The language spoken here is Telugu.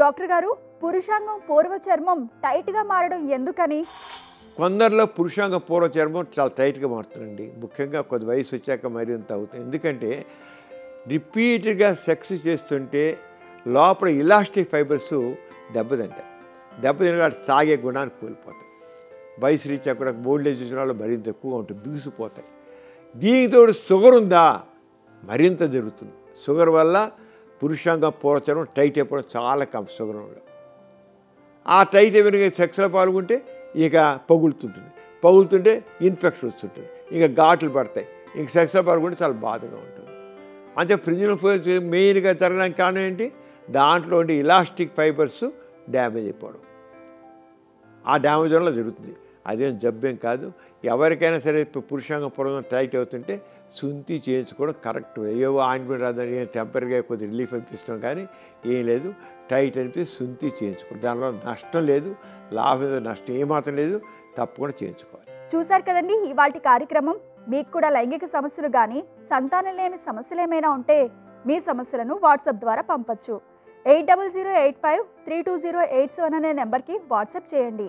డాక్టర్ గారు పురుషాంగం పూర్వ చర్మం టైట్గా మారడం ఎందుకని? కొందరిలో పురుషాంగ పూర్వ చర్మం చాలా టైట్గా మారుతుందండి. ముఖ్యంగా కొద్ది వయసు వచ్చాక మరింత అవుతుంది. ఎందుకంటే రిపీటెడ్గా సెక్స్ చేస్తుంటే లోపల ఇలాస్టిక్ ఫైబర్స్ దెబ్బతింటాయి. దెబ్బతిన తాగే గుణాన్ని కోల్పోతాయి. వయసు రీత్యా కూడా ఓల్డేజ్ చూసిన వాళ్ళు మరింత ఎక్కువగా ఉంటుంది, బిగుసిపోతాయి. దీనితో షుగర్ ఉందా మరింత జరుగుతుంది. షుగర్ వల్ల పురుషాంగ పూర్వచర్మం టైట్ అయిపోవడం చాలా షుగర్ వల్ల. ఆ టైట్ అయిపోయిన సెక్స్లో పాల్గొంటే ఇక పగులుతుంటే ఇన్ఫెక్షన్ వస్తుంటుంది, ఇక ఘాట్లు పడతాయి, ఇంక సెక్స్లో పాల్గొంటే చాలా బాధగా ఉంటుంది. అంటే ఫ్రిజినల్ ఫోర్స్ మెయిన్గా జరగడానికి కారణం ఏంటి? దాంట్లో ఉండే ఇలాస్టిక్ ఫైబర్స్ డ్యామేజ్ అయిపోవడం. ఆ డ్యామేజ్ వల్ల జరుగుతుంది. అదేం జబ్బేం కాదు. ఎవరికైనా సరే పురుషాంగ పూర్వం టైట్ అవుతుంటే సుంతి చేయించుకోవడం కరెక్ట్. ఏవో ఆయింట్మెంట్ రాదని టెంపరీగా కొద్ది రిలీఫ్ అనిపిస్తాం, కానీ ఏం లేదు, టైట్ అనిపిస్తే సుంతి చేయించుకోండి. దానివల్ల నష్టం లేదు, లాభం నష్టం ఏమాత్రం లేదు, తప్పకుండా చేయించుకోవాలి. చూశారు కదండి ఇవాల్టి కార్యక్రమం. మీకు కూడా లైంగిక సమస్యలు కానీ సంతానం లేని సమస్యలు ఏమైనా ఉంటే మీ సమస్యలను వాట్సాప్ ద్వారా పంపొచ్చు. 8008532087 అనే నెంబర్కి వాట్సాప్ చేయండి.